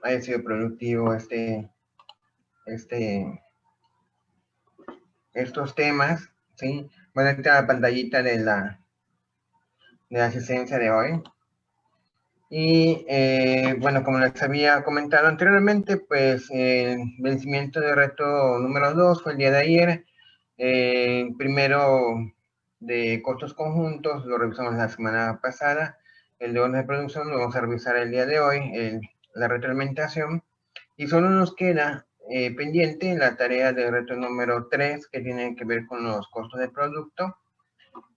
haya sido productivo estos temas, ¿sí? Voy a entrar a la pantallita de la asistencia de hoy. Y bueno, como les había comentado anteriormente, pues el vencimiento de reto número 2 fue el día de ayer. Primero de costos conjuntos lo revisamos la semana pasada. El de órdenes de producción lo vamos a revisar el día de hoy, la retroalimentación. Y solo nos queda pendiente la tarea de reto número 3, que tiene que ver con los costos de producto,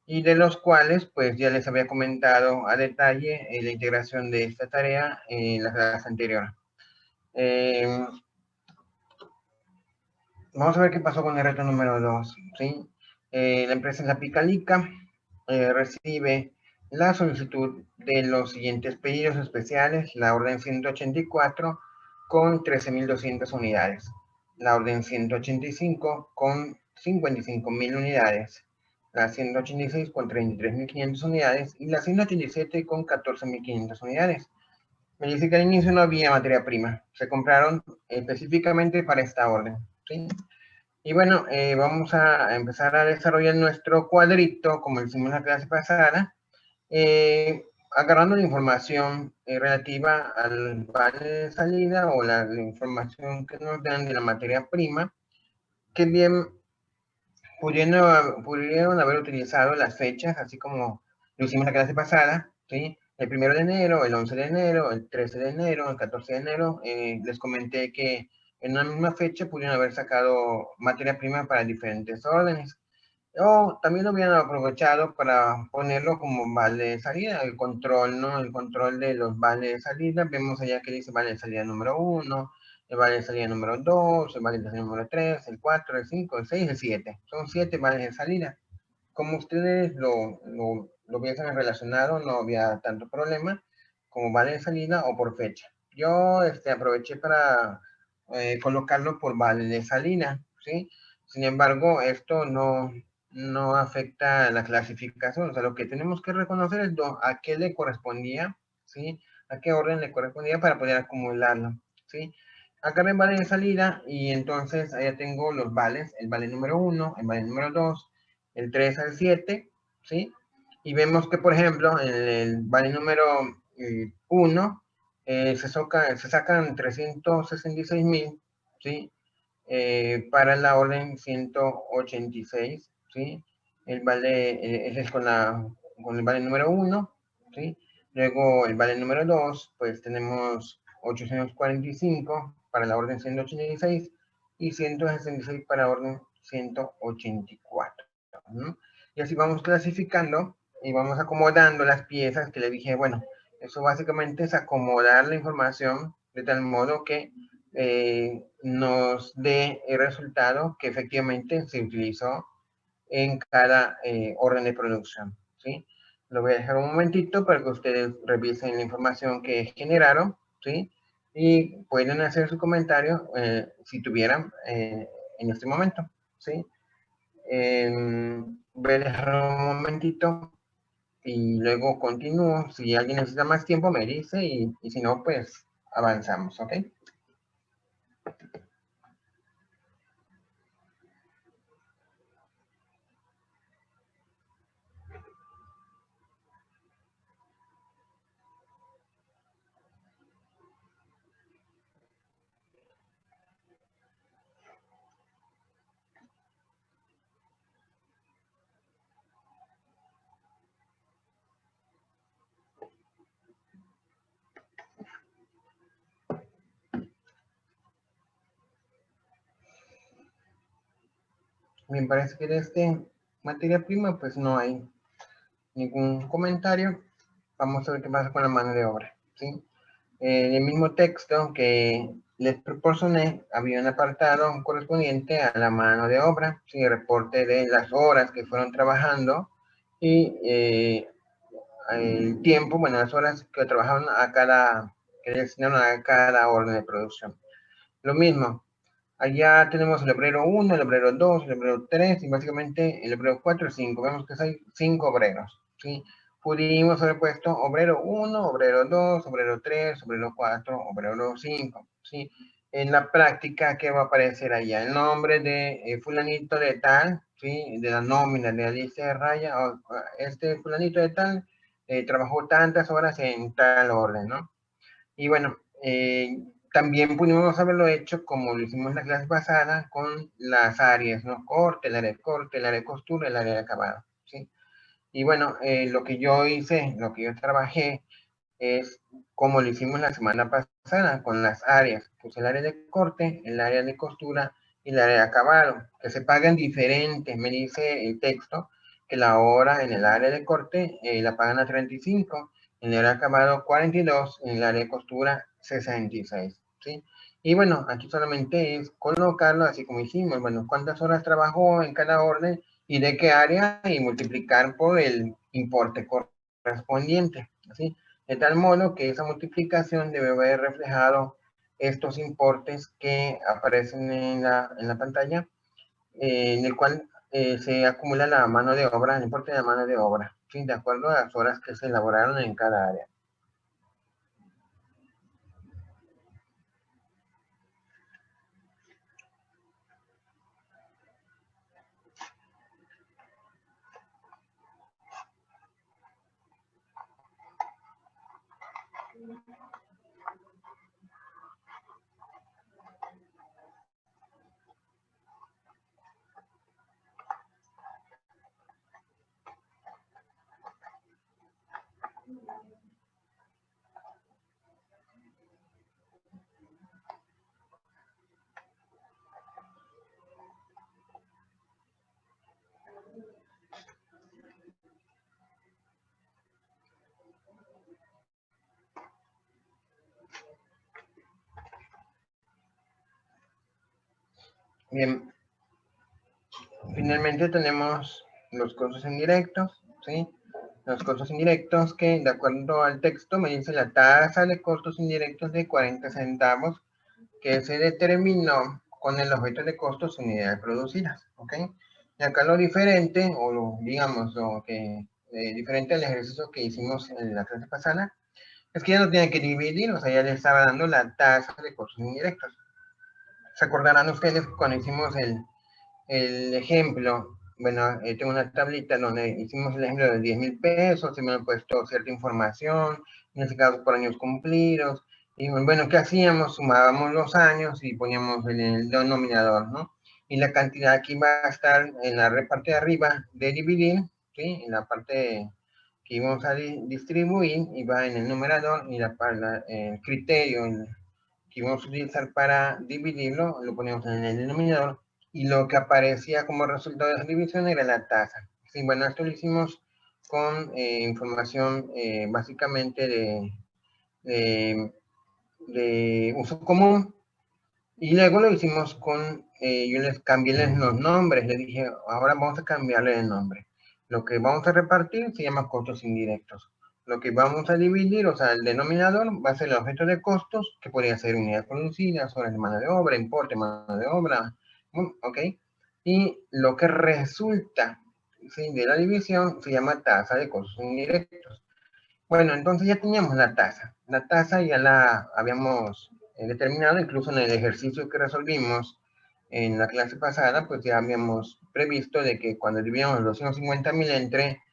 y de los cuales pues ya les había comentado a detalle la integración de esta tarea en las clases anteriores. Vamos a ver qué pasó con el reto número 2, ¿sí? La empresa La Picalica recibe la solicitud de los siguientes pedidos especiales: la orden 184 con 13.200 unidades, la orden 185 con 55.000 unidades, la 186 con 33.500 unidades y la 187 con 14.500 unidades. Me dice que al inicio no había materia prima, se compraron específicamente para esta orden, ¿sí? Y bueno, vamos a empezar a desarrollar nuestro cuadrito, como hicimos en la clase pasada, agarrando la información relativa al vale de salida o la información que nos dan de la materia prima, que bien pudieron haber utilizado las fechas, así como lo hicimos en la clase pasada, ¿sí? El 1 de enero, el 11 de enero, el 13 de enero, el 14 de enero, les comenté que en una misma fecha pudieron haber sacado materia prima para diferentes órdenes. O también lo hubieran aprovechado para ponerlo como vale de salida, el control, ¿no? El control de los vales de salida. Vemos allá que dice vale de salida número 1, el vale de salida número 2, el vale de salida número 3, el 4, el 5, el 6, el 7. Son 7 vales de salida. Como ustedes lo hubiesen relacionado, no había tanto problema como vale de salida o por fecha. Yo aproveché para colocarlo por vale de salida, ¿sí? Sin embargo, esto no afecta la clasificación. O sea, lo que tenemos que reconocer es a qué le correspondía, ¿sí? A qué orden le correspondía para poder acumularlo, ¿sí? Acá me vale de salida y entonces allá tengo los vales, el vale número 1, el vale número 2, el 3 al 7, ¿sí? Y vemos que, por ejemplo, en el vale número 1 se sacan 366.000, ¿sí? Para la orden 186, ¿sí? El vale, ese es con el vale número 1, ¿sí? Luego el vale número 2, pues tenemos 845 para la orden 186 y 166 para la orden 184, ¿no? Y así vamos clasificando y vamos acomodando las piezas que le dije. Bueno, eso básicamente es acomodar la información de tal modo que nos dé el resultado que efectivamente se utilizó en cada orden de producción, ¿sí? Lo voy a dejar un momentito para que ustedes revisen la información que generaron, ¿sí? Y pueden hacer su comentario si tuvieran en este momento, ¿sí? Voy a dejar un momentito y luego continúo. Si alguien necesita más tiempo, me dice, y si no, pues avanzamos, ¿ok? Me parece que de materia prima, pues no hay ningún comentario. Vamos a ver qué pasa con la mano de obra, ¿sí? En el mismo texto que les proporcioné, había un apartado correspondiente a la mano de obra, ¿sí? Reporte de las horas que fueron trabajando y el tiempo, bueno, las horas que trabajaron que destinaron a cada orden de producción. Lo mismo, allá tenemos el obrero 1, el obrero 2, el obrero 3 y básicamente el obrero 4 y 5. Vemos que hay 5 obreros, ¿sí? pudimos haber puesto obrero 1, obrero 2, obrero 3, obrero 4, obrero 5, ¿sí? En la práctica, ¿qué va a aparecer allá? El nombre de fulanito de tal, ¿sí? De la nómina, de la lista de raya, este fulanito de tal trabajó tantas horas en tal orden, ¿no? Y bueno, también pudimos haberlo hecho como lo hicimos en la clase pasada con las áreas, ¿no? Corte, el área de corte, el área de costura, el área de acabado, ¿sí? Y bueno, lo que yo hice, lo que yo trabajé es como lo hicimos la semana pasada con las áreas. Pues el área de corte, el área de costura y el área de acabado, que se pagan diferentes. Me dice el texto que la hora en el área de corte la pagan a 35, en el área de acabado 42, en el área de costura 66, ¿sí? Y bueno, aquí solamente es colocarlo así como hicimos. Bueno, cuántas horas trabajó en cada orden y de qué área y multiplicar por el importe correspondiente, ¿sí? De tal modo que esa multiplicación debe haber reflejado estos importes que aparecen en la pantalla, en el cual se acumula la mano de obra, el importe de la mano de obra, ¿sí? De acuerdo a las horas que se elaboraron en cada área. Bien, finalmente tenemos los costos indirectos, ¿sí? Los costos indirectos que, de acuerdo al texto, me dice la tasa de costos indirectos de 40 centavos que se determinó con el objeto de costos unidades producidas, ¿ok? Y acá lo diferente, o lo, digamos, lo que diferente al ejercicio que hicimos en la clase pasada, es que ya no tienen que dividir, o sea, ya le estaba dando la tasa de costos indirectos. ¿Se acordarán ustedes cuando hicimos el ejemplo? Bueno, tengo una tablita donde hicimos el ejemplo de 10,000 pesos, y me han puesto cierta información, en este caso por años cumplidos, y bueno, ¿qué hacíamos? Sumábamos los años y poníamos en el denominador, ¿no? Y la cantidad aquí va a estar en la parte de arriba de dividir, ¿sí? En la parte que íbamos a distribuir, y va en el numerador, y el criterio que íbamos a utilizar para dividirlo, lo poníamos en el denominador, y lo que aparecía como resultado de esa división era la tasa. Sí, bueno, esto lo hicimos con información básicamente de, de uso común, y luego lo hicimos con, yo les cambié los nombres, les dije, ahora vamos a cambiarle el nombre. Lo que vamos a repartir se llama costos indirectos. Lo que vamos a dividir, o sea, el denominador va a ser el objeto de costos, que podría ser unidades producidas, horas de mano de obra, importe, mano de obra, ¿ok? Y lo que resulta, ¿sí?, de la división se llama tasa de costos indirectos. Bueno, entonces ya teníamos la tasa. La tasa ya la habíamos determinado, incluso en el ejercicio que resolvimos en la clase pasada, pues ya habíamos previsto de que cuando dividíamos los 150,000 entre,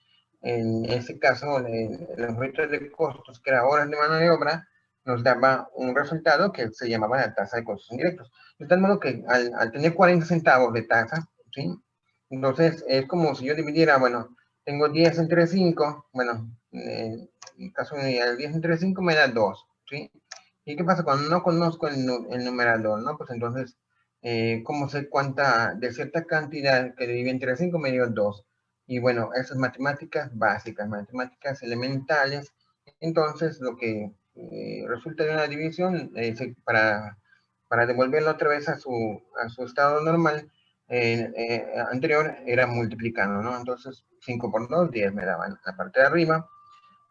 en este caso, los objetos de costos, que era horas de mano de obra, nos daba un resultado que se llamaba la tasa de costos indirectos. De tal modo que al tener 40 centavos de tasa, ¿sí? Entonces es como si yo dividiera, bueno, tengo 10 entre 5, bueno, en el caso de el 10 entre 5 me da 2, ¿sí? ¿Y qué pasa cuando no conozco el numerador, no? Pues entonces, ¿cómo sé cuánta, de cierta cantidad que divide entre 5 me dio 2? Y bueno, esas matemáticas básicas, matemáticas elementales. Entonces, lo que resulta de una división, para devolverlo otra vez a su estado normal, anterior, era multiplicando, ¿no? Entonces, 5 por 2, 10 me daban la parte de arriba.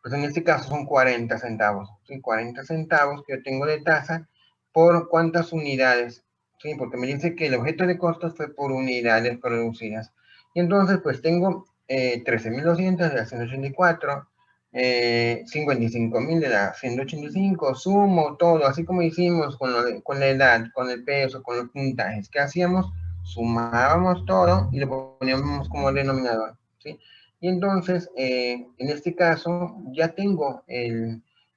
Pues en este caso son 40 centavos, ¿sí? 40 centavos que yo tengo de tasa por cuántas unidades, ¿sí? Porque me dice que el objeto de costos fue por unidades producidas. Y entonces, pues tengo 13,200 de la 184, 55.000 de la 185, sumo todo, así como hicimos con la edad, con el peso, con los puntajes. ¿Qué hacíamos? Sumábamos todo y lo poníamos como denominador, ¿sí? Y entonces, en este caso, ya tengo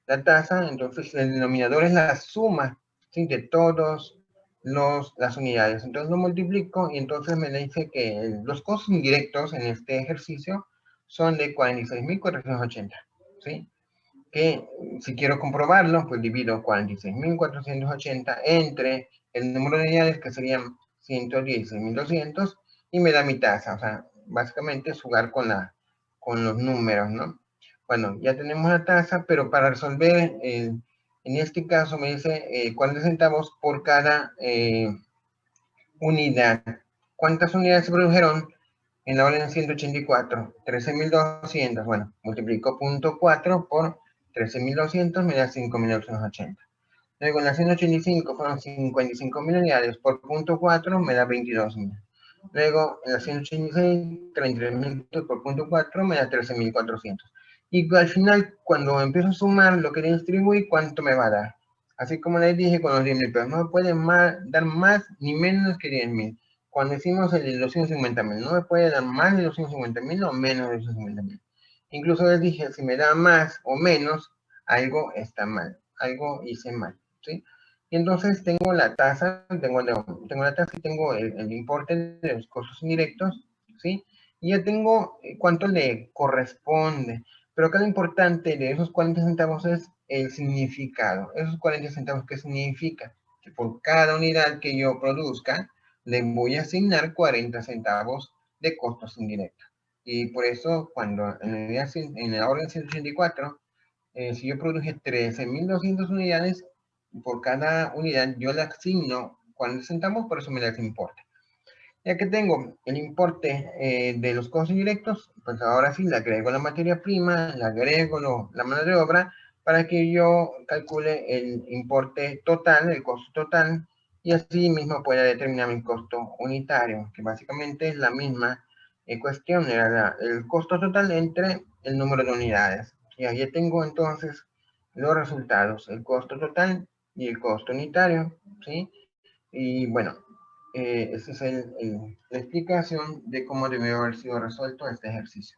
la tasa, entonces el denominador es la suma, ¿sí? De todas las unidades. Entonces lo multiplico y entonces me dice que los costos indirectos en este ejercicio son de 46.480, ¿sí? Que si quiero comprobarlo, pues divido 46.480 entre el número de unidades, que serían 116.200, y me da mi tasa. O sea, básicamente es jugar con los números, ¿no? Bueno, ya tenemos la tasa, pero para resolver, en este caso me dice 40 centavos por cada unidad. ¿Cuántas unidades se produjeron en la orden 184? 13.200. Bueno, multiplico 0.4 por 13.200, me da 5.880. Luego en la 185 fueron 55.000 unidades, por 0.4 me da 22.000. Luego en la 186, 33.000 por 0.4 me da 13.400. Y al final, cuando empiezo a sumar lo que distribuí, ¿cuánto me va a dar? Así como les dije con los 10.000 pesos, no me puede dar más ni menos que 10.000. Cuando decimos el de 250.000, no me puede dar más de 250.000 o menos de 250.000. Incluso les dije, si me da más o menos, algo está mal, algo hice mal, ¿sí? Y entonces tengo la tasa, tengo la tasa y tengo el importe de los costos indirectos, ¿sí? Y ya tengo cuánto le corresponde. Pero acá lo importante de esos 40 centavos es el significado. Esos 40 centavos, ¿qué significa? Que por cada unidad que yo produzca, le voy a asignar 40 centavos de costos indirectos. Y por eso, cuando en la orden 184, si yo produje 13.200 unidades, por cada unidad yo le asigno 40 centavos, por eso me da ese importe. Ya que tengo el importe de los costos indirectos, pues ahora sí le agrego la materia prima, le agrego la mano de obra para que yo calcule el importe total, el costo total, y así mismo pueda determinar mi costo unitario, que básicamente es la misma cuestión, era el costo total entre el número de unidades. Y ahí tengo entonces los resultados, el costo total y el costo unitario, ¿sí? Y bueno, esa es la explicación de cómo debió haber sido resuelto este ejercicio.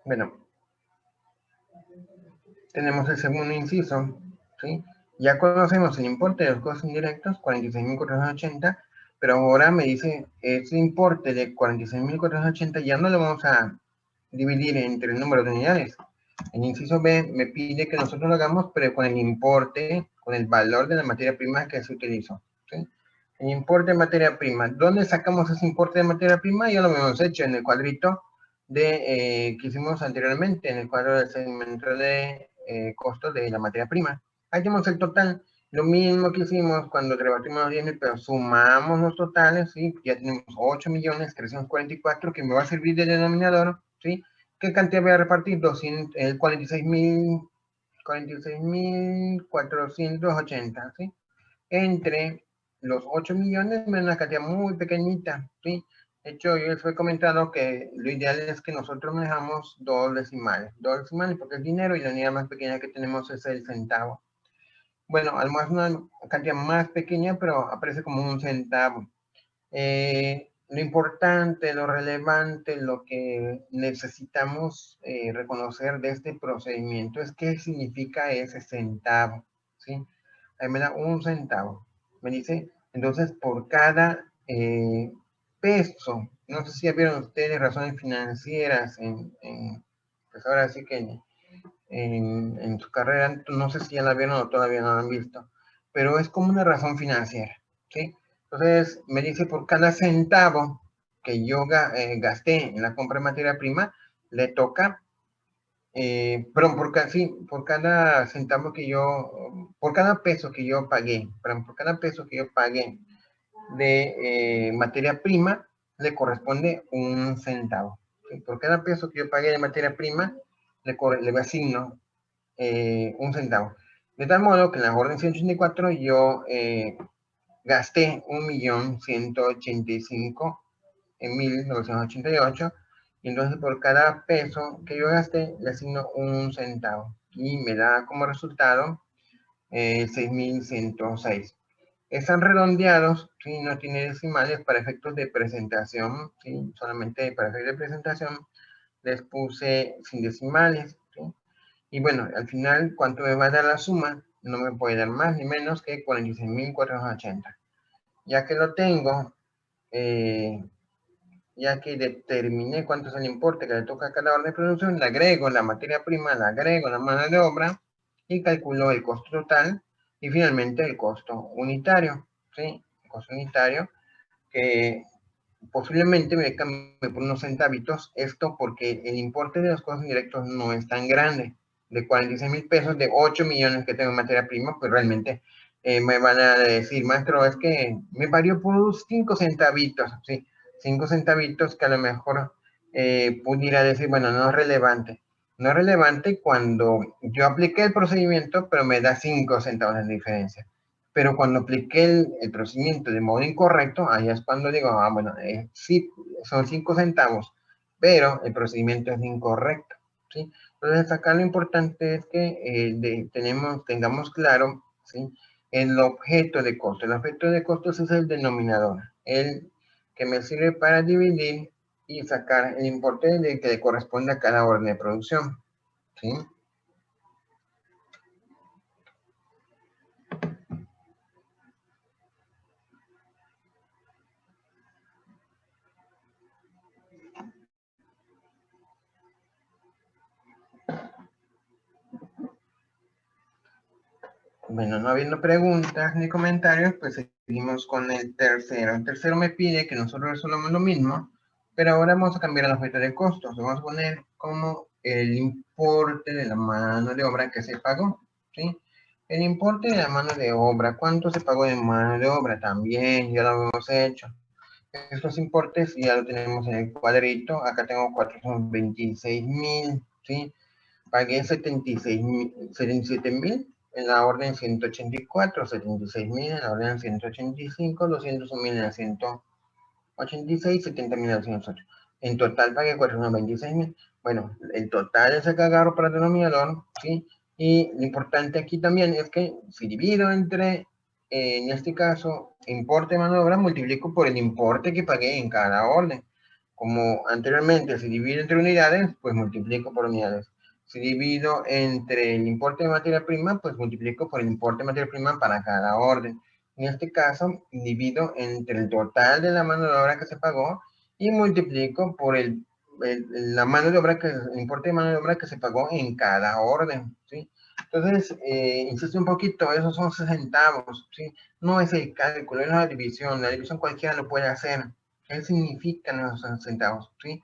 Bueno, tenemos el segundo inciso, ¿sí? Ya conocemos el importe de los costos indirectos, 46.480, pero ahora me dice, ese importe de 46.480 ya no lo vamos a dividir entre el número de unidades. El inciso B me pide que nosotros lo hagamos, pero con el importe, con el valor de la materia prima que se utilizó, ¿sí? El importe de materia prima. ¿Dónde sacamos ese importe de materia prima? Ya lo hemos hecho en el cuadrito que hicimos anteriormente, en el cuadro del segmento de costos de la materia prima. Ahí tenemos el total. Lo mismo que hicimos cuando rebatimos los 10.000, pero sumamos los totales, ¿sí? Ya tenemos 8.344 que me va a servir de denominador, ¿sí? ¿Qué cantidad voy a repartir? 46.480, ¿sí? Entre los 8 millones, una cantidad muy pequeñita, ¿sí? De hecho, yo les he comentado que lo ideal es que nosotros manejamos dos decimales porque el dinero y la unidad más pequeña que tenemos es el centavo. Bueno, además una cantidad más pequeña, pero aparece como un centavo. Lo importante, lo relevante, lo que necesitamos reconocer de este procedimiento es qué significa ese centavo, ¿sí? Ahí me da un centavo. Me dice, entonces, por cada peso, no sé si ya vieron ustedes razones financieras pues ahora sí que en su carrera, no sé si ya la vieron o todavía no la han visto, pero es como una razón financiera, ¿sí? Entonces, me dice por cada centavo que yo gasté en la compra de materia prima, le toca perdón, por cada centavo que por cada peso que yo pagué, perdón, por cada peso que yo pagué de materia prima, le corresponde un centavo. ¿Sí? Por cada peso que yo pagué de materia prima, le asigno un centavo. De tal modo que en la orden 184 yo gasté 1.185.000 en 1988, y entonces por cada peso que yo gasté le asigno un centavo y me da como resultado 6.106. Están redondeados, ¿sí? No tiene decimales para efectos de presentación, ¿sí? Solamente para efectos de presentación les puse sin decimales, ¿sí? Y bueno, al final, ¿cuánto me va a dar la suma? No me puede dar más ni menos que 46.480. Ya que lo tengo, ya que determiné cuánto es el importe que le toca a cada orden de producción, le agrego la materia prima, le agrego la mano de obra y calculo el costo total y finalmente el costo unitario, ¿sí? El costo unitario que posiblemente me cambie por unos centavitos, esto porque el importe de los costos indirectos no es tan grande, de 46.000 pesos, de 8 millones que tengo en materia prima, pues realmente me van a decir, maestro, es que me varió por 5 centavitos, ¿sí? 5 centavitos que a lo mejor pudiera decir, bueno, no es relevante. No es relevante cuando yo apliqué el procedimiento, pero me da 5 centavos de diferencia. Pero cuando apliqué el procedimiento de modo incorrecto, ahí es cuando digo, bueno, sí, son 5 centavos, pero el procedimiento es incorrecto, ¿sí? Entonces acá lo importante es que tengamos claro, ¿sí? El objeto de costo. El objeto de costos es el denominador, el que me sirve para dividir y sacar el importe que le corresponde a cada orden de producción, ¿sí? Bueno, no habiendo preguntas ni comentarios, pues seguimos con el tercero. El tercero me pide que nosotros resolvamos lo mismo, pero ahora vamos a cambiar el objeto de costos. Lo vamos a poner como el importe de la mano de obra que se pagó, ¿sí? El importe de la mano de obra. ¿Cuánto se pagó de mano de obra? También ya lo hemos hecho. Estos importes ya lo tenemos en el cuadrito. Acá tengo 426.000, ¿sí? Pagué 77.000 en la orden 184, 76.000 en la orden 185, 201.000 en la 186, 70.000 en la 208. En total pagué 426.000. Bueno, el total es el que agarro para el denominador, ¿sí? Y lo importante aquí también es que si divido entre, en este caso, importe de mano de obra, multiplico por el importe que pagué en cada orden. Como anteriormente, si divido entre unidades, pues multiplico por unidades. Si divido entre el importe de materia prima, pues multiplico por el importe de materia prima para cada orden. En este caso, divido entre el total de la mano de obra que se pagó y multiplico por la mano de obra, el importe de mano de obra que se pagó en cada orden, ¿sí? Entonces, insisto un poquito, esos son centavos, ¿sí? No es el cálculo, es la división cualquiera lo puede hacer. ¿Qué significan esos centavos, sí?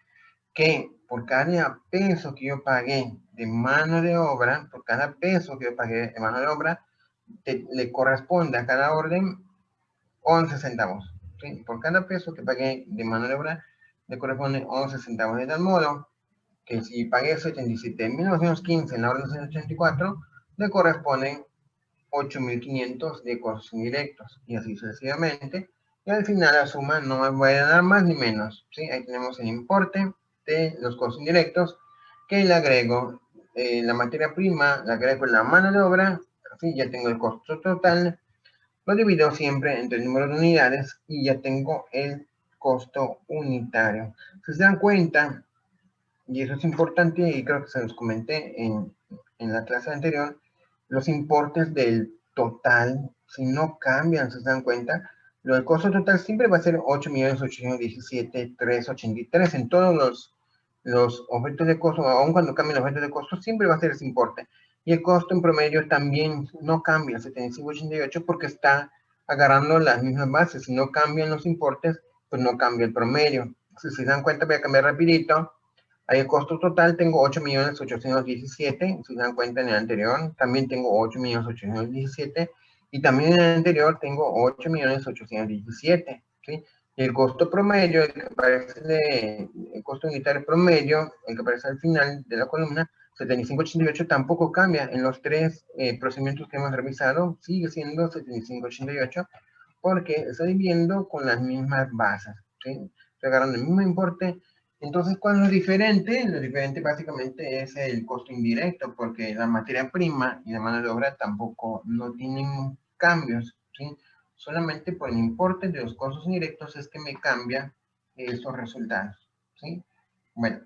Que por cada peso que yo pagué de mano de obra, por cada peso que yo pagué de mano de obra, le corresponde a cada orden 11 centavos. ¿Sí? Por cada peso que pagué de mano de obra, le corresponde 11 centavos. De tal modo que si pagué 77.915 en la orden 184, le corresponden 8.500 de costos indirectos, y así sucesivamente. Y al final la suma no me va a dar más ni menos, ¿sí? Ahí tenemos el importe de los costos indirectos, que le agrego la materia prima, le agrego la mano de obra, así ya tengo el costo total, lo divido siempre entre el número de unidades y ya tengo el costo unitario. Si se dan cuenta, y eso es importante y creo que se los comenté en la clase anterior, los importes del total, si no cambian, se dan cuenta, lo del costo total siempre va a ser 8.817.383 en todos los objetos de costo, aun cuando cambien los objetos de costo, siempre va a ser ese importe. Y el costo en promedio también no cambia, 75.88, porque está agarrando las mismas bases. Si no cambian los importes, pues no cambia el promedio. Si se dan cuenta, voy a cambiar rapidito. Ahí el costo total tengo 8.817.000, si se dan cuenta en el anterior, también tengo 8.817.000, y también en el anterior tengo 8.817.000, ¿sí? Y el costo promedio, el que aparece, el costo unitario promedio, el que aparece al final de la columna, 75.88, tampoco cambia. En los tres procedimientos que hemos revisado, sigue siendo 75.88, porque estoy viendo con las mismas bases, ¿sí? Estoy agarrando el mismo importe. Entonces, ¿cuál es lo diferente? Lo diferente básicamente es el costo indirecto, porque la materia prima y la mano de obra tampoco no tienen cambios, ¿sí? Solamente por el importe de los costos indirectos es que me cambia esos resultados, ¿sí? Bueno.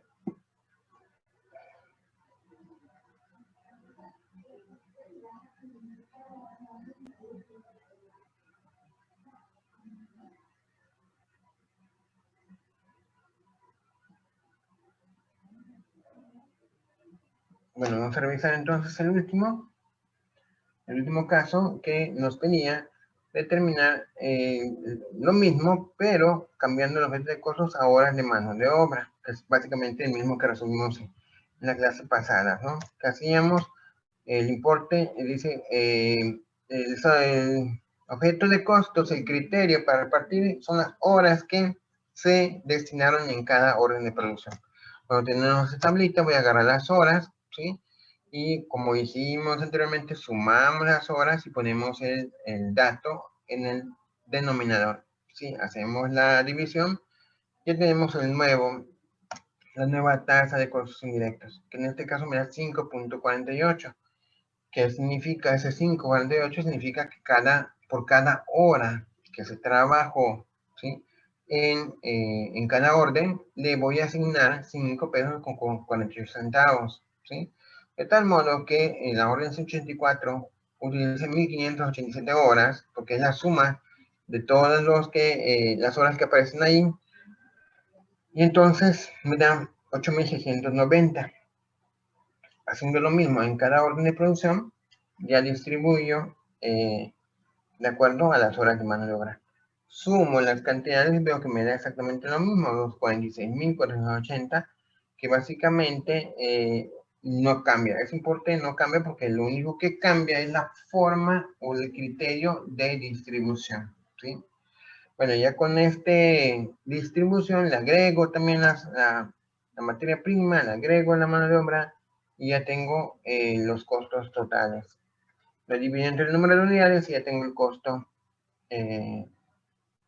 Bueno, vamos a revisar entonces el último caso que nos pedía determinar lo mismo, pero cambiando los métodos de costos a horas de mano de obra, que es básicamente el mismo que resumimos en la clase pasada, ¿no? Que hacíamos el importe, dice, el objeto de costos, el criterio para repartir son las horas que se destinaron en cada orden de producción. Cuando tenemos esta tablita, voy a agarrar las horas, ¿sí? Y como hicimos anteriormente, sumamos las horas y ponemos el dato en el denominador, ¿sí? Hacemos la división y tenemos la nueva tasa de costos indirectos, que en este caso me da 5.48. ¿Qué significa ese 5.48? Significa que por cada hora que se trabajó, ¿sí? En cada orden le voy a asignar 5 pesos con 48 centavos, ¿sí? De tal modo que en la orden 184 utilice 1587 horas, porque es la suma de todas las horas que aparecen ahí, y entonces me da 8.690. Haciendo lo mismo en cada orden de producción, ya distribuyo de acuerdo a las horas de mano de obra. Sumo las cantidades y veo que me da exactamente lo mismo, los 46.480, que básicamente no cambia. Ese importe no cambia porque lo único que cambia es la forma o el criterio de distribución, ¿sí? Bueno, ya con este distribución le agrego también la materia prima, le agrego la mano de obra y ya tengo los costos totales. Lo divido entre el número de unidades y ya tengo el costo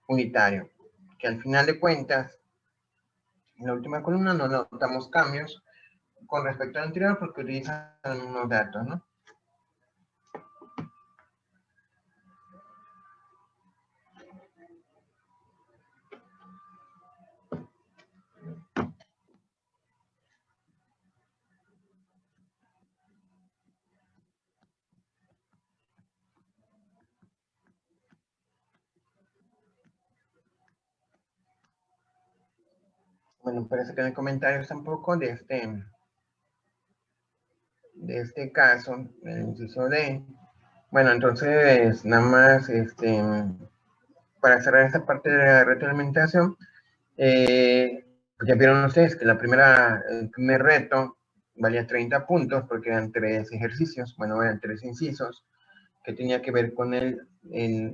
unitario, que al final de cuentas, en la última columna no notamos cambios con respecto al anterior porque utilizan los mismos datos, ¿no? Bueno, parece que no hay comentarios tampoco de este caso, el inciso D. Bueno, entonces, nada más, para cerrar esta parte de la retroalimentación, ya vieron ustedes que el primer reto valía 30 puntos porque eran 3 ejercicios, bueno, eran 3 incisos, que tenía que ver con de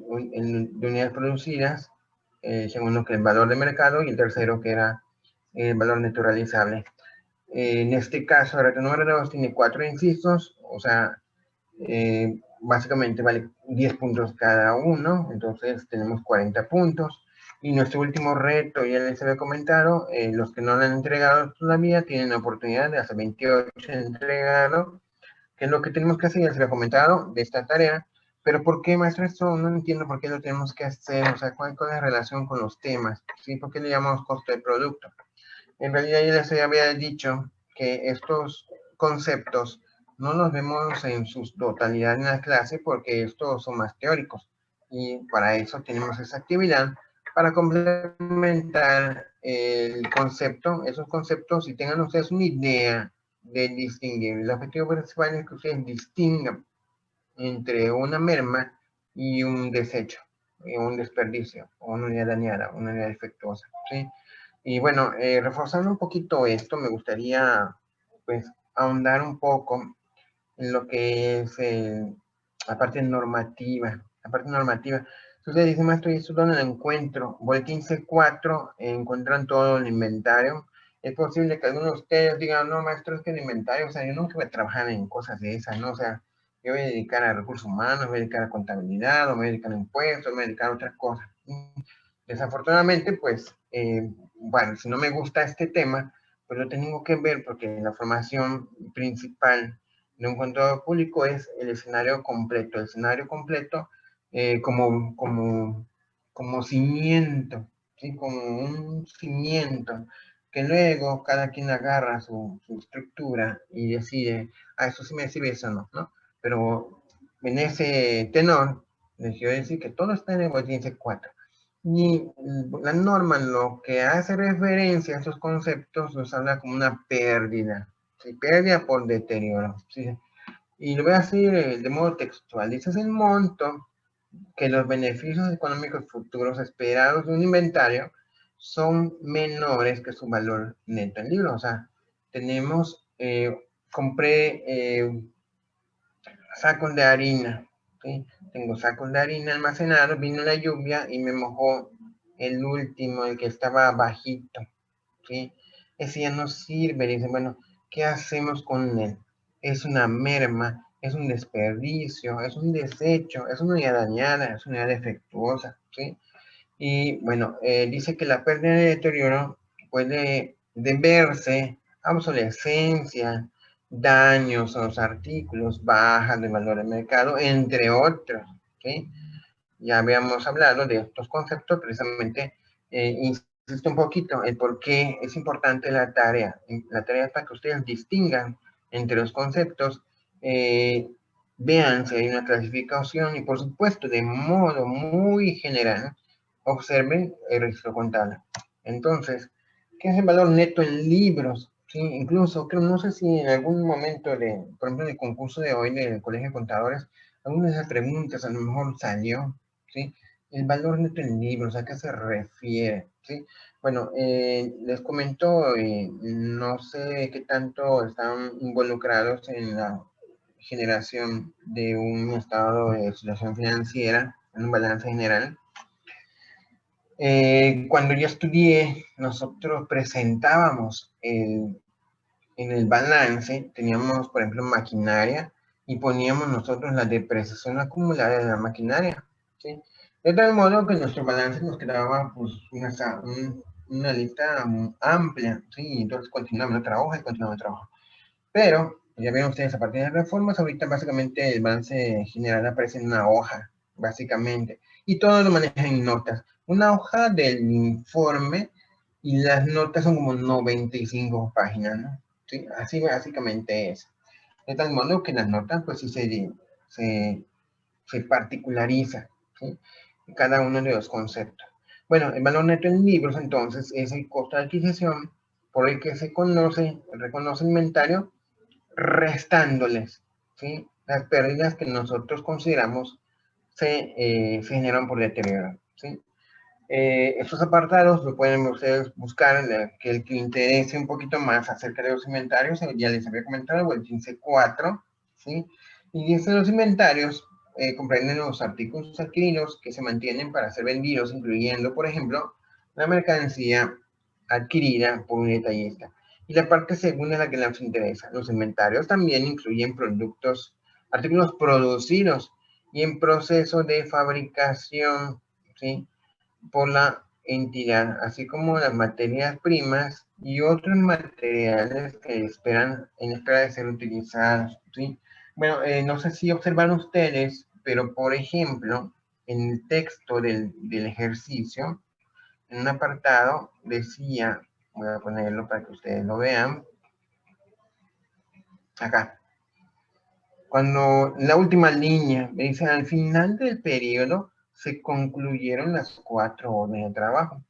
unidades producidas, segundo que el valor de mercado, y el tercero que era el valor neto realizable. En este caso, el reto número 2 tiene 4 incisos, o sea, básicamente vale 10 puntos cada uno, entonces tenemos 40 puntos. Y nuestro último reto, ya les había comentado, los que no lo han entregado todavía tienen la oportunidad de hacer 28 entregarlo, que es lo que tenemos que hacer, ya les había comentado, de esta tarea. Pero ¿por qué, maestro? Esto no entiendo por qué lo tenemos que hacer, o sea, ¿cuál es la relación con los temas? ¿Sí? ¿Por qué le llamamos costo de producto? En realidad ya les había dicho que estos conceptos no los vemos en su totalidad en la clase porque estos son más teóricos y para eso tenemos esa actividad para complementar el concepto, esos conceptos y tengan ustedes una idea de distinguir. El objetivo principal es que ustedes distingan entre una merma y un desecho, un desperdicio, o una unidad dañada, una unidad defectuosa, ¿sí? Y bueno, reforzando un poquito esto, me gustaría pues ahondar un poco en lo que es la parte normativa. La parte normativa. Si usted dice, maestro, ¿y esto dónde lo encuentro? Voy al 15.4, encuentran todo el inventario. Es posible que algunos de ustedes digan, no, maestro, es que el inventario, o sea, yo nunca voy a trabajar en cosas de esas, ¿no? O sea, yo voy a dedicar a recursos humanos, me voy a dedicar a contabilidad, o me voy a dedicar a impuestos, me voy a dedicar a otras cosas. Desafortunadamente, pues, bueno, si no me gusta este tema, pues lo tengo que ver porque la formación principal de un contador público es el escenario completo. El escenario completo como cimiento, ¿sí? Como un cimiento que luego cada quien agarra su estructura y decide, eso sí me sirve, eso no, ¿no? Pero en ese tenor, les quiero decir que todo está en el boletín C4. Y la norma lo que hace referencia a esos conceptos nos habla como una pérdida, ¿sí? Pérdida por deterioro, ¿sí? Y lo voy a decir de modo textual. Dice, es el monto que los beneficios económicos futuros esperados de un inventario son menores que su valor neto en libro. O sea, tenemos, compré sacos de harina, ¿sí? Tengo sacos de harina almacenados, vino la lluvia y me mojó el último, el que estaba bajito, ¿sí? Ese ya no sirve. Dice, bueno, ¿qué hacemos con él? Es una merma, es un desperdicio, es un desecho, es una unidad dañada, es una unidad defectuosa, ¿sí? Y bueno, dice que la pérdida de deterioro puede deberse a obsolescencia, daños a los artículos, bajas de valor de mercado, entre otros, ¿sí? Ya habíamos hablado de estos conceptos, precisamente, insisto un poquito en por qué es importante la tarea. La tarea es para que ustedes distingan entre los conceptos, vean si hay una clasificación y, por supuesto, de modo muy general, observen el registro contable. Entonces, ¿qué es el valor neto en libros? Sí, incluso, creo, no sé si en algún momento, por ejemplo, en el concurso de hoy del Colegio de Contadores, alguna de esas preguntas a lo mejor salió, ¿sí? El valor neto en libros, ¿a qué se refiere? ¿Sí? Bueno, les comento, no sé qué tanto están involucrados en la generación de un estado de situación financiera, en un balance general. Cuando yo estudié, nosotros presentábamos en el balance, teníamos, por ejemplo, maquinaria y poníamos nosotros la depreciación acumulada de la maquinaria, ¿sí? De tal modo que nuestro balance nos quedaba pues una lista amplia, ¿sí? Entonces continuamos otra hoja y continuamos otra hoja. Pero, ya ven ustedes, a partir de las reformas, ahorita básicamente el balance general aparece en una hoja, básicamente. Y todo lo maneja en notas. Una hoja del informe y las notas son como 95 páginas, ¿no? ¿Sí? Así básicamente es. De tal modo que las notas, pues sí se particulariza, ¿sí? Cada uno de los conceptos. Bueno, el valor neto en libros, entonces, es el costo de adquisición por el que se reconoce el inventario restándoles, ¿sí? Las pérdidas que nosotros consideramos se generan por deterioro, ¿sí? Estos apartados lo pueden ustedes buscar, que el que interese un poquito más acerca de los inventarios, ya les había comentado, el 15.4, ¿sí? Y dice los inventarios comprenden los artículos adquiridos que se mantienen para ser vendidos, incluyendo, por ejemplo, la mercancía adquirida por un detallista. Y la parte segunda es la que nos interesa. Los inventarios también incluyen artículos producidos y en proceso de fabricación, ¿sí? Por la entidad, así como las materias primas y otros materiales que esperan en espera de ser utilizados, ¿sí? Bueno, no sé si observan ustedes, pero por ejemplo, en el texto del ejercicio, en un apartado decía, voy a ponerlo para que ustedes lo vean, acá, cuando la última línea me dice, al final del periodo se concluyeron las 4 órdenes de trabajo.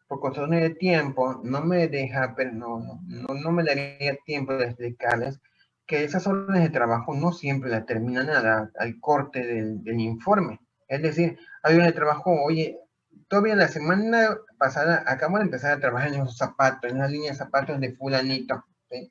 Por cuestiones de tiempo, no me deja, pero no me daría tiempo de explicarles que esas órdenes de trabajo no siempre la terminan al corte del informe. Es decir, hay un trabajo, oye, todavía la semana pasada acabo de empezar a trabajar en esos zapatos, en la línea de zapatos de fulanito, ¿sí?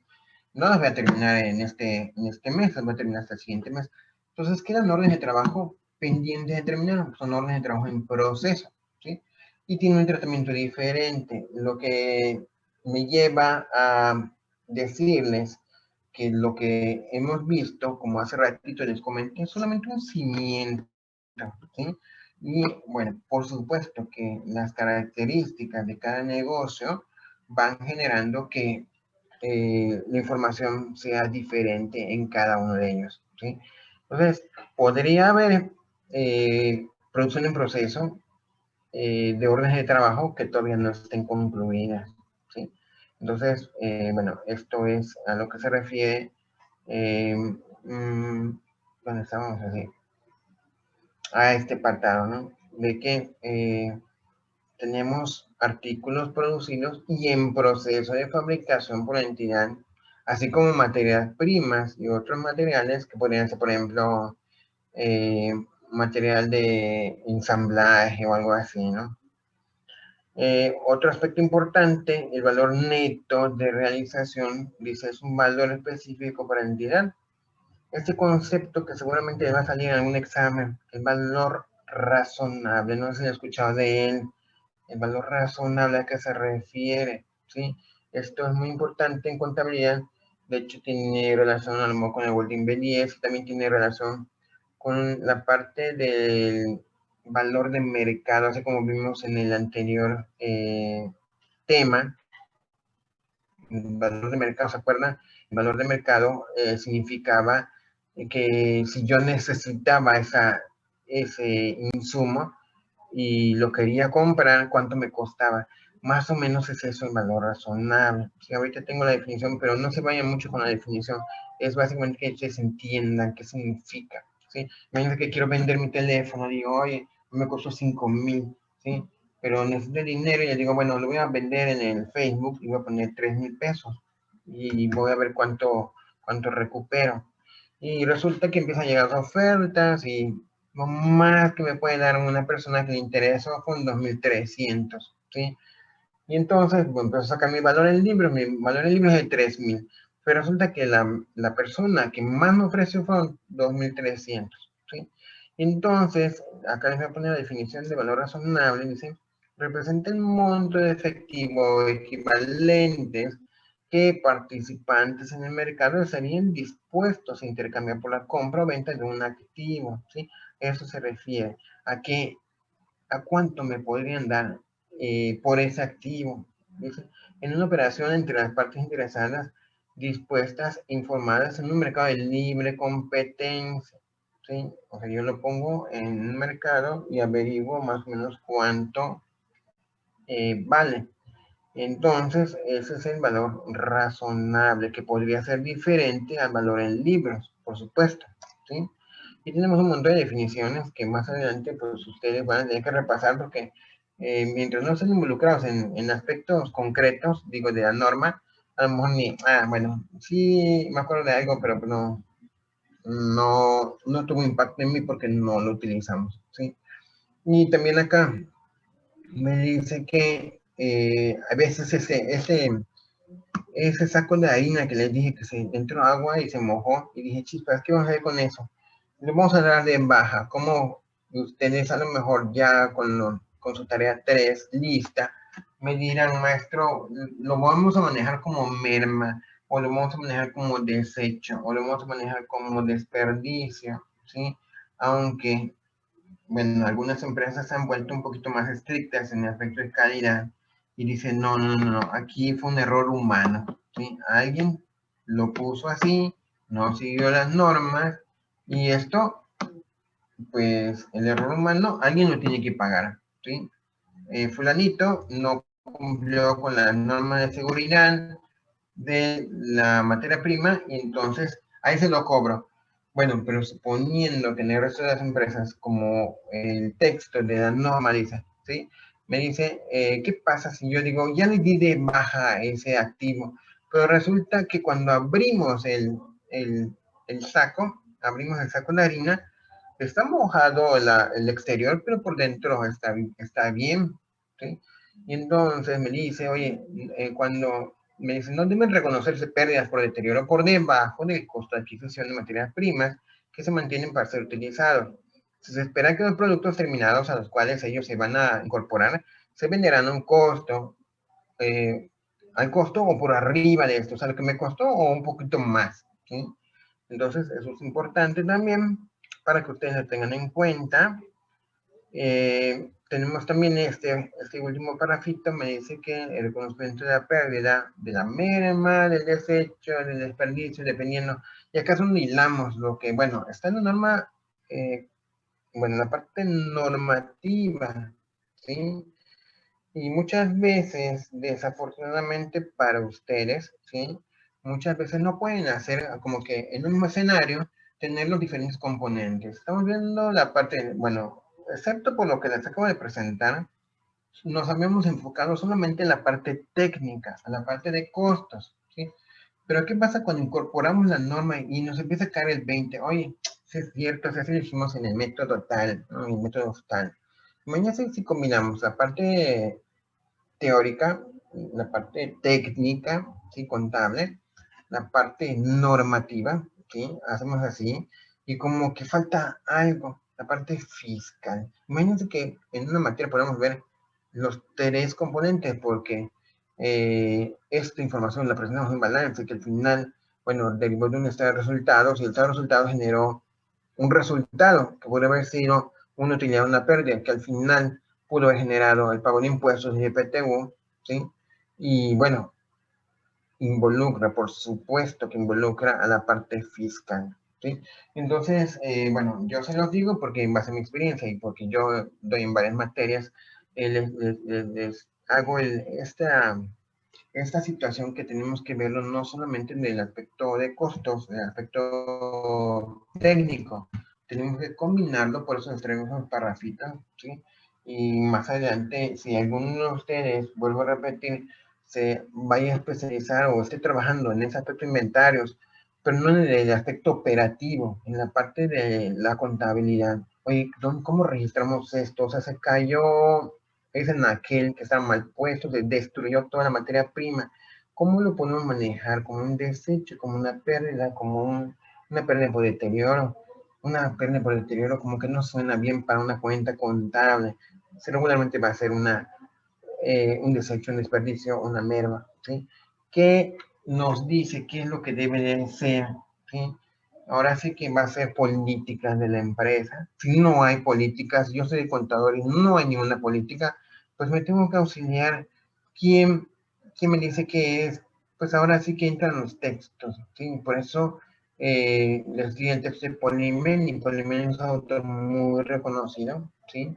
No los voy a terminar en este mes, los voy a terminar hasta el siguiente mes. Entonces quedan órdenes de trabajo pendientes de terminar, son órdenes de trabajo en proceso, ¿sí? Y tiene un tratamiento diferente, lo que me lleva a decirles que lo que hemos visto, como hace ratito les comenté, es solamente un cimiento, ¿sí? Y bueno, por supuesto que las características de cada negocio van generando que la información sea diferente en cada uno de ellos, ¿sí? Entonces, podría haber producción en proceso de órdenes de trabajo que todavía no estén concluidas, ¿sí? Entonces, bueno, esto es a lo que se refiere, ¿dónde estábamos así? A este apartado, ¿no? De que tenemos artículos producidos y en proceso de fabricación por la entidad, así como materias primas y otros materiales que podrían ser, por ejemplo, material de ensamblaje o algo así, ¿no? Otro aspecto importante, el valor neto de realización, dice, es un valor específico para la entidad. Este concepto que seguramente le va a salir en algún examen, el valor razonable, no sé si han escuchado de él, el valor razonable a qué se refiere, ¿sí? Esto es muy importante en contabilidad, de hecho tiene relación a lo mejor con el Golden B10, también tiene relación con la parte del valor de mercado, así como vimos en el anterior tema, el valor de mercado, ¿se acuerdan? El valor de mercado significaba que si yo necesitaba ese insumo, y lo quería comprar, ¿cuánto me costaba? Más o menos es eso el valor razonable. Sí, ahorita tengo la definición, pero no se vayan mucho con la definición. Es básicamente que ustedes entiendan qué significa, ¿sí? Imagínense que quiero vender mi teléfono, digo, oye, me costó 5,000, ¿sí? Pero necesito dinero y le digo, bueno, lo voy a vender en el Facebook y voy a poner 3,000 pesos y voy a ver cuánto recupero. Y resulta que empiezan a llegar ofertas y lo más que me puede dar una persona que le interesa fue un 2,300, ¿sí? Y entonces, bueno, empezó a sacar mi valor en libros, mi valor en libros es de 3,000, pero resulta que la persona que más me ofreció fue 2,300, ¿sí? Entonces, acá les voy a poner la definición de valor razonable, dice, representa el monto de efectivo equivalentes que participantes en el mercado estarían dispuestos a intercambiar por la compra o venta de un activo, ¿sí? Eso se refiere a que, a cuánto me podrían dar por ese activo, ¿sí? En una operación entre las partes interesadas dispuestas, informadas en un mercado de libre competencia, ¿sí? O sea, yo lo pongo en un mercado y averiguo más o menos cuánto vale. Entonces, ese es el valor razonable, que podría ser diferente al valor en libros, por supuesto, ¿sí? Y tenemos un montón de definiciones que más adelante, pues, ustedes van a tener que repasar porque mientras no estén involucrados en aspectos concretos, digo, de la norma, a lo mejor bueno, sí me acuerdo de algo, pero no tuvo impacto en mí porque no lo utilizamos, ¿sí? Y también acá me dice que a veces ese saco de harina que les dije que se entró agua y se mojó, y dije, chispas, ¿qué vamos a hacer con eso? Le vamos a dar de baja, como ustedes a lo mejor ya con su tarea 3 lista, me dirán, maestro, lo vamos a manejar como merma, o lo vamos a manejar como desecho, o lo vamos a manejar como desperdicio, ¿sí? Aunque bueno, algunas empresas se han vuelto un poquito más estrictas en el aspecto de calidad y dicen, no, aquí fue un error humano, ¿sí? Alguien lo puso así, no siguió las normas y esto, pues el error humano, alguien lo tiene que pagar, ¿sí? Fulanito no cumplió con las normas de seguridad de la materia prima y entonces ahí se lo cobro. Bueno, pero suponiendo que en el resto de las empresas, como el texto de la norma dice, ¿sí? Me dice, ¿qué pasa si yo digo, ya le di de baja ese activo, pero resulta que cuando abrimos el saco de harina, está mojado el exterior, pero por dentro está bien, ¿sí? Y entonces me dice, oye, cuando me dicen, no deben reconocerse pérdidas por deterioro por debajo del costo de adquisición de materias primas que se mantienen para ser utilizados. Se espera que los productos terminados a los cuales ellos se van a incorporar se venderán a un costo, al costo o por arriba de esto, o sea, lo que me costó o un poquito más, ¿sí? Entonces, eso es importante también para que ustedes lo tengan en cuenta. Tenemos también este último parrafito, me dice que el reconocimiento de la pérdida, de la merma, del desecho, del desperdicio, dependiendo, y acá es donde hilamos lo que, bueno, está en la norma, bueno, la parte normativa, ¿sí? Y muchas veces, desafortunadamente para ustedes, ¿sí? Muchas veces no pueden hacer como que en un mismo escenario tener los diferentes componentes. Estamos viendo la parte, bueno, excepto por lo que les acabo de presentar, nos habíamos enfocado solamente en la parte técnica, en la parte de costos, ¿sí? Pero ¿qué pasa cuando incorporamos la norma y nos empieza a caer el 20? Oye, sí es cierto, así lo hicimos en el método tal, ¿no? En el método tal. Mañana si combinamos la parte teórica, la parte técnica, ¿sí? Contable, la parte normativa, ¿sí? Hacemos así, y como que falta algo, la parte fiscal. Imagínense que en una materia podemos ver los tres componentes, porque esta información la presentamos en balance, que al final, bueno, derivó de un estado de resultados, y el estado de resultados generó un resultado que puede haber sido una utilidad o una pérdida, que al final pudo haber generado el pago de impuestos y de PTU, ¿sí? Y bueno, involucra, por supuesto que involucra a la parte fiscal, ¿sí? Entonces, bueno, yo se los digo porque en base a mi experiencia y porque yo doy en varias materias, les hago esta situación que tenemos que verlo no solamente en el aspecto de costos, en el aspecto técnico, tenemos que combinarlo, por eso les traemos un parrafito, ¿sí? Y más adelante, si alguno de ustedes, vuelvo a repetir, se vaya a especializar o esté trabajando en ese aspecto de inventarios, pero no en el aspecto operativo, en la parte de la contabilidad. Oye, ¿cómo registramos esto? O sea, se cayó es en aquel que está mal puesto, se destruyó toda la materia prima. ¿Cómo lo podemos manejar? Como un desecho, como una pérdida, como una pérdida por deterioro. Una pérdida por deterioro como que no suena bien para una cuenta contable. Regularmente va a ser un desecho, un desperdicio, una merma, ¿sí? ¿Qué nos dice qué es lo que debe de ser? ¿Sí? Ahora sí que va a ser políticas de la empresa. Si no hay políticas, yo soy contador y no hay ninguna política, pues me tengo que auxiliar. ¿Quién, quién me dice qué es? Pues ahora sí que entran los textos, ¿sí? Por eso les di el texto de Polimen, y Polimen es un autor muy reconocido, ¿sí?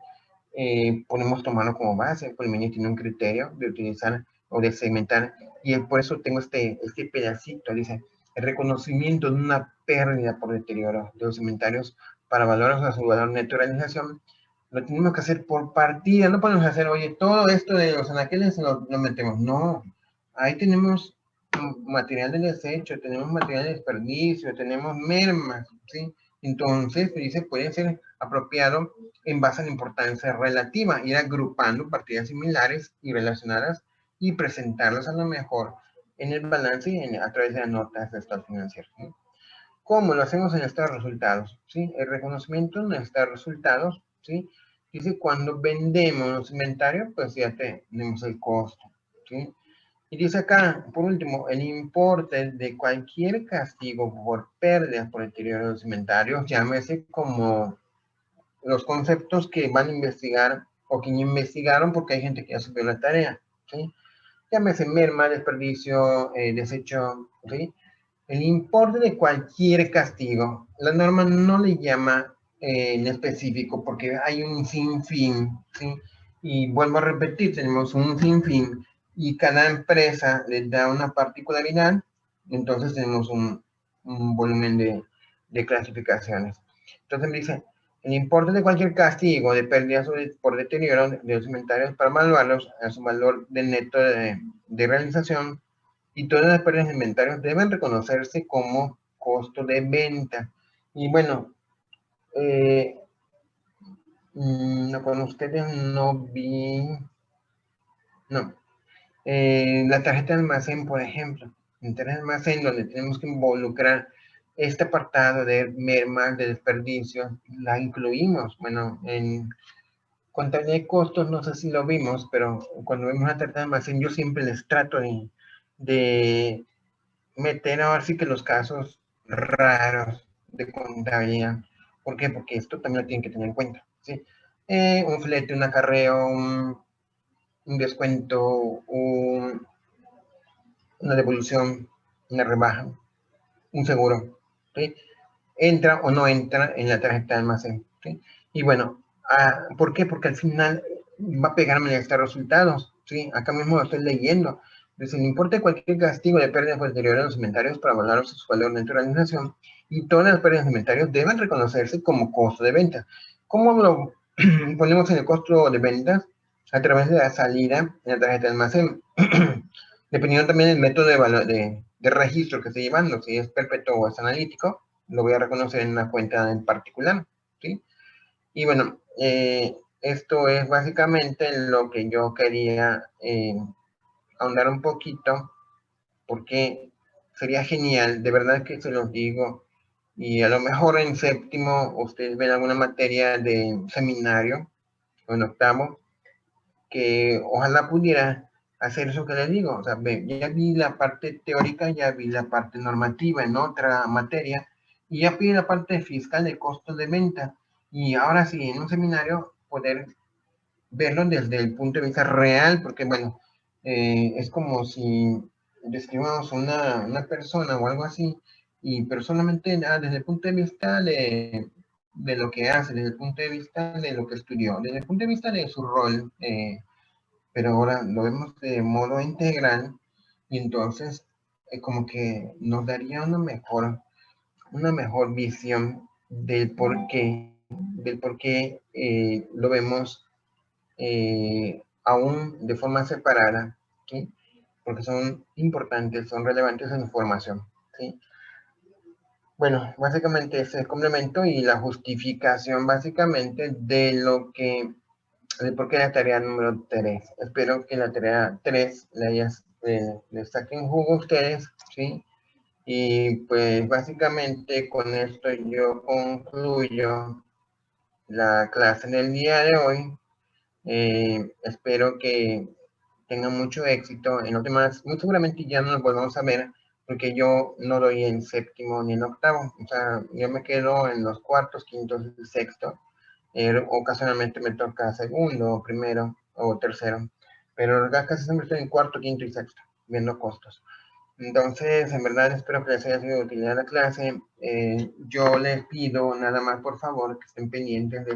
Podemos tomarlo como base. Polimen tiene un criterio de utilizar o de segmentar, y por eso tengo este pedacito, dice, el reconocimiento de una pérdida por deterioro de los inventarios para valores a su valor neto de realización, lo tenemos que hacer por partida. No podemos hacer, oye, todo esto de los anaqueles lo metemos. No, ahí tenemos material de desecho, tenemos material de desperdicio, tenemos mermas, ¿sí? Entonces, dice, puede ser apropiado en base a la importancia relativa, ir agrupando partidas similares y relacionadas y presentarlas a lo mejor en el balance y a través de las notas de estado financiero, ¿sí? ¿Cómo lo hacemos en estos resultados? ¿Sí? El reconocimiento en estos resultados, ¿sí? Dice, cuando vendemos los inventarios, pues ya tenemos el costo, ¿sí? Y dice acá, por último, el importe de cualquier castigo por pérdidas por deterioro de los inventarios, llámese como los conceptos que van a investigar o que investigaron, porque hay gente que ya subió la tarea, ¿sí? Llámese merma, desperdicio, desecho, ¿sí? El importe de cualquier castigo, la norma no le llama en específico porque hay un sinfín, ¿sí? Y vuelvo a repetir, tenemos un sinfín y cada empresa le da una particularidad, entonces tenemos un volumen de clasificaciones. Entonces me dice, el importe de cualquier castigo de pérdidas por deterioro de los inventarios para evaluarlos a su valor de neto de realización, y todas las pérdidas de inventarios deben reconocerse como costo de venta. Y bueno, no, con ustedes no vi, no. La tarjeta de almacén, por ejemplo, en tarjeta de almacén donde tenemos que involucrar este apartado de mermas, de desperdicio, la incluimos. Bueno, en contabilidad de costos, no sé si lo vimos, pero cuando vemos la tarjeta de almacén, yo siempre les trato de meter ahora sí que los casos raros de contabilidad. ¿Por qué? Porque esto también lo tienen que tener en cuenta, ¿sí? Un flete, un acarreo, un descuento, una devolución, una rebaja, un seguro, ¿sí? Entra o no entra en la tarjeta de almacén, ¿sí? Y bueno, ¿por qué? Porque al final va a pegarme estos resultados, ¿sí? Acá mismo lo estoy leyendo. Dice, no importa cualquier castigo de pérdida posterior en los inventarios para valorar su valor dentro de la organización, y todas las pérdidas de inventarios deben reconocerse como costo de venta. ¿Cómo lo ponemos en el costo de ventas? A través de la salida en la tarjeta de almacén. Dependiendo también del método de registro que esté llevando, si es perpetuo o es analítico, lo voy a reconocer en una cuenta en particular, ¿sí? Y bueno, esto es básicamente lo que yo quería ahondar un poquito, porque sería genial, de verdad que se los digo, y a lo mejor en séptimo ustedes ven alguna materia de seminario, o en octavo, que ojalá pudiera hacer eso que les digo. O sea, ya vi la parte teórica, ya vi la parte normativa en otra materia, y ya vi la parte fiscal de costos de venta. Y ahora sí, en un seminario, poder verlo desde el punto de vista real, porque bueno, es como si describamos una persona o algo así, y pero solamente desde el punto de vista de lo que hace, desde el punto de vista de lo que estudió, desde el punto de vista de su rol, pero ahora lo vemos de modo integral y entonces como que nos daría una mejor visión del por qué lo vemos aún de forma separada, ¿sí? Porque son importantes, son relevantes en información, ¿sí? Bueno, básicamente ese complemento y la justificación básicamente de lo que de por qué la tarea número 3. Espero que la tarea 3 le saquen jugo a ustedes, ¿sí? Y pues básicamente con esto yo concluyo la clase del día de hoy. Espero que tengan mucho éxito en los demás. Muy seguramente ya no nos volvamos a ver porque yo no doy en séptimo ni en octavo. O sea, yo me quedo en los cuartos, quintos y sexto. Ocasionalmente me toca segundo, primero o tercero, pero casi siempre estoy en cuarto, quinto y sexto, viendo costos. Entonces, en verdad espero que les haya sido de utilidad la clase. Yo les pido nada más, por favor, que estén pendientes de